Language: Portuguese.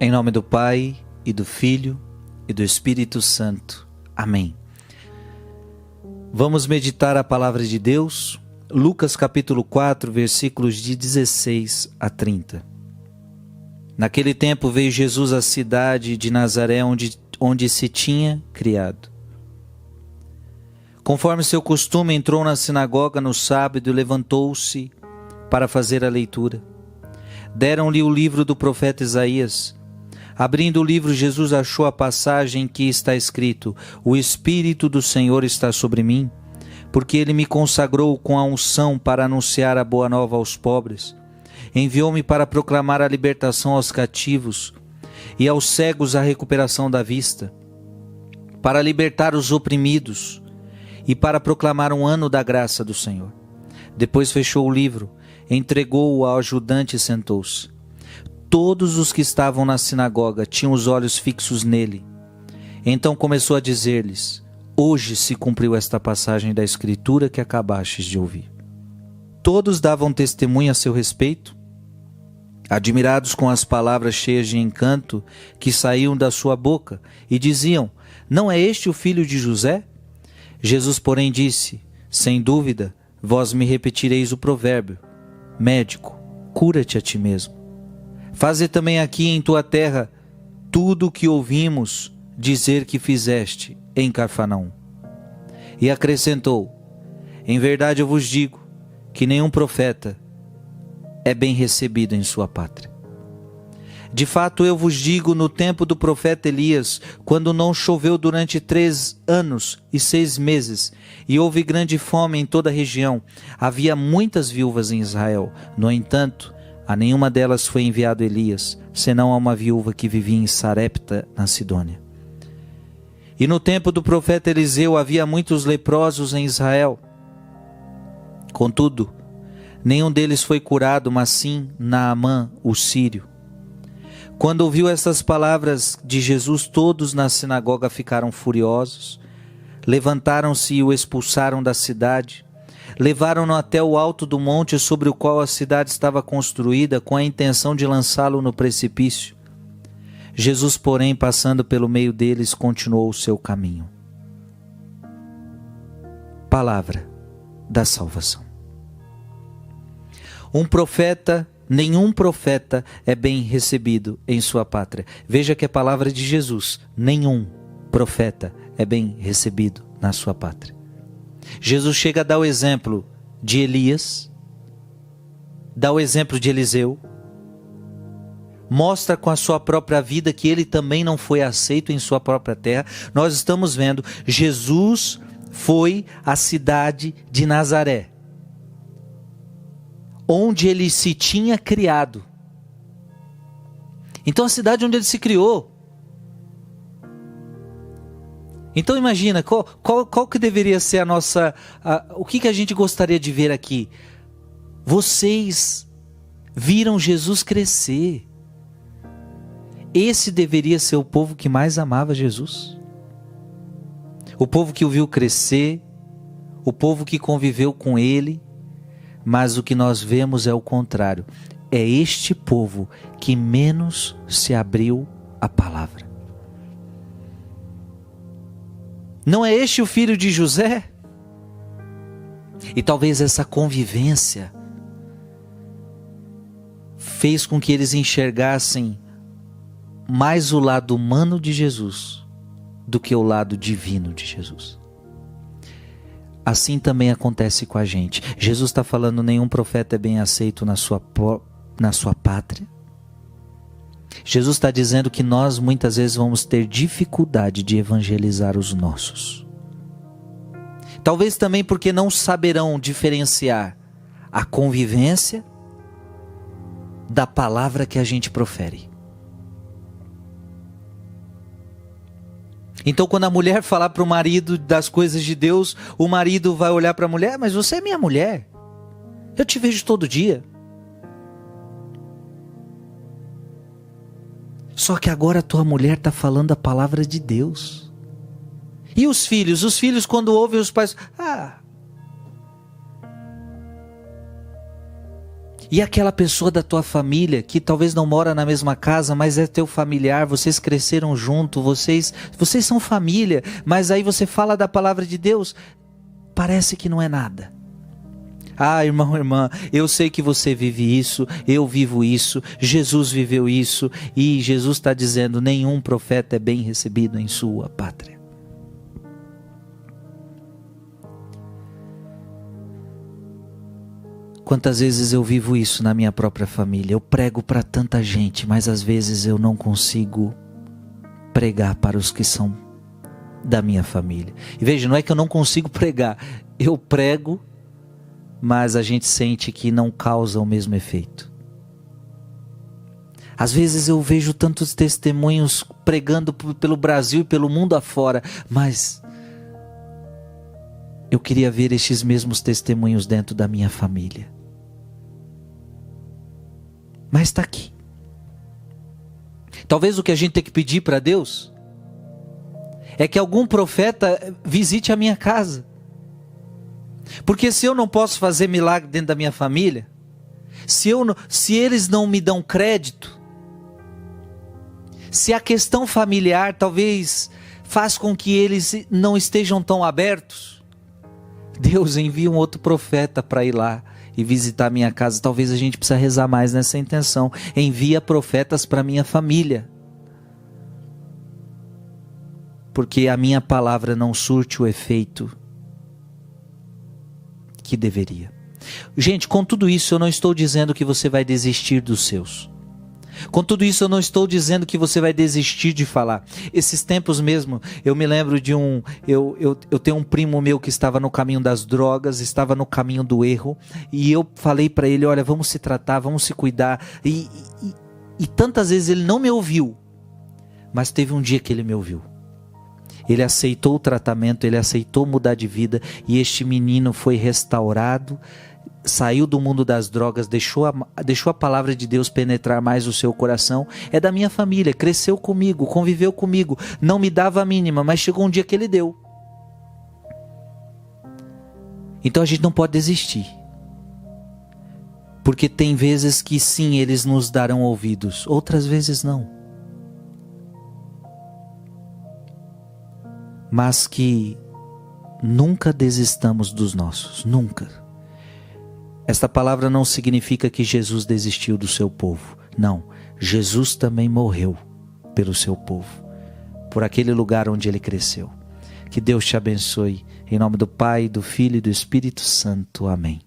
Em nome do Pai, e do Filho, e do Espírito Santo. Amém. Vamos meditar a palavra de Deus, Lucas capítulo 4, versículos de 16 a 30. Naquele tempo veio Jesus à cidade de Nazaré, onde se tinha criado. Conforme seu costume, entrou na sinagoga no sábado e levantou-se para fazer a leitura. Deram-lhe o livro do profeta Isaías. Abrindo o livro, Jesus achou a passagem em que está escrito: O Espírito do Senhor está sobre mim, porque Ele me consagrou com a unção para anunciar a boa nova aos pobres. Enviou-me para proclamar a libertação aos cativos e aos cegos a recuperação da vista, para libertar os oprimidos e para proclamar um ano da graça do Senhor. Depois fechou o livro, entregou-o ao ajudante e sentou-se. Todos os que estavam na sinagoga tinham os olhos fixos nele. Então começou a dizer-lhes: Hoje se cumpriu esta passagem da Escritura que acabastes de ouvir. Todos davam testemunho a seu respeito, admirados com as palavras cheias de encanto que saíam da sua boca, e diziam: Não é este o filho de José? Jesus, porém, disse: Sem dúvida, vós me repetireis o provérbio: Médico, cura-te a ti mesmo. Faze também aqui em tua terra tudo o que ouvimos dizer que fizeste em Cafarnaum. E acrescentou: Em verdade eu vos digo que nenhum profeta é bem recebido em sua pátria. De fato eu vos digo, no tempo do profeta Elias, quando não choveu durante 3 anos e 6 meses, e houve grande fome em toda a região, havia muitas viúvas em Israel. No entanto, a nenhuma delas foi enviado Elias, senão a uma viúva que vivia em Sarepta, na Sidônia. E no tempo do profeta Eliseu havia muitos leprosos em Israel. Contudo, nenhum deles foi curado, mas sim Naamã, o sírio. Quando ouviu estas palavras de Jesus, todos na sinagoga ficaram furiosos. Levantaram-se e o expulsaram da cidade. Levaram-no até o alto do monte sobre o qual a cidade estava construída, com a intenção de lançá-lo no precipício. Jesus, porém, passando pelo meio deles, continuou o seu caminho. Palavra da salvação. Nenhum profeta é bem recebido em sua pátria. Veja que é a palavra de Jesus: nenhum profeta é bem recebido na sua pátria. Jesus chega a dar o exemplo de Elias, dá o exemplo de Eliseu, mostra com a sua própria vida que ele também não foi aceito em sua própria terra. Nós estamos vendo, Jesus foi à cidade de Nazaré, onde ele se tinha criado. Então a cidade onde ele se criou. Então imagina, qual que deveria ser o que a gente gostaria de ver aqui? Vocês viram Jesus crescer. Esse deveria ser o povo que mais amava Jesus. O povo que o viu crescer, o povo que conviveu com ele. Mas o que nós vemos é o contrário. É este povo que menos se abriu à palavra. Não é este o filho de José? E talvez essa convivência fez com que eles enxergassem mais o lado humano de Jesus do que o lado divino de Jesus. Assim também acontece com a gente. Jesus está falando: nenhum profeta é bem aceito na sua pátria. Jesus está dizendo que nós muitas vezes vamos ter dificuldade de evangelizar os nossos. Talvez também porque não saberão diferenciar a convivência da palavra que a gente profere. Então quando a mulher falar para o marido das coisas de Deus, o marido vai olhar para a mulher: mas você é minha mulher, eu te vejo todo dia. Só que agora a tua mulher está falando a palavra de Deus. E os filhos? Os filhos, quando ouvem os pais: E aquela pessoa da tua família, que talvez não mora na mesma casa, mas é teu familiar, vocês cresceram junto, vocês são família, mas aí você fala da palavra de Deus, parece que não é nada. Ah, irmão, irmã, eu sei que você vive isso, eu vivo isso, Jesus viveu isso, e Jesus está dizendo, nenhum profeta é bem recebido em sua pátria. Quantas vezes eu vivo isso na minha própria família? Eu prego para tanta gente, mas às vezes eu não consigo pregar para os que são da minha família. E veja, não é que eu não consigo pregar, eu prego, mas a gente sente que não causa o mesmo efeito. Às vezes eu vejo tantos testemunhos pregando pelo Brasil e pelo mundo afora, mas eu queria ver estes mesmos testemunhos dentro da minha família. Mas está aqui. Talvez o que a gente tem que pedir para Deus é que algum profeta visite a minha casa. Porque se eu não posso fazer milagre dentro da minha família, se eles não me dão crédito, se a questão familiar talvez faz com que eles não estejam tão abertos, Deus envia um outro profeta para ir lá e visitar a minha casa. Talvez a gente precise rezar mais nessa intenção. Envia profetas para minha família. Porque a minha palavra não surte o efeito que deveria. Gente, com tudo isso eu não estou dizendo que você vai desistir dos seus. Com tudo isso eu não estou dizendo que você vai desistir de falar. Esses tempos mesmo, eu me lembro de eu tenho um primo meu que estava no caminho das drogas, estava no caminho do erro, e eu falei para ele, olha, vamos se tratar, vamos se cuidar, e tantas vezes ele não me ouviu, mas teve um dia que ele me ouviu. Ele aceitou o tratamento, ele aceitou mudar de vida, e este menino foi restaurado, saiu do mundo das drogas, deixou a palavra de Deus penetrar mais o seu coração. É da minha família, cresceu comigo, conviveu comigo, não me dava a mínima, mas chegou um dia que ele deu. Então a gente não pode desistir, porque tem vezes que sim, eles nos darão ouvidos, outras vezes não. Mas que nunca desistamos dos nossos, nunca. Esta palavra não significa que Jesus desistiu do seu povo. Não, Jesus também morreu pelo seu povo, por aquele lugar onde ele cresceu. Que Deus te abençoe. Em nome do Pai, do Filho e do Espírito Santo. Amém.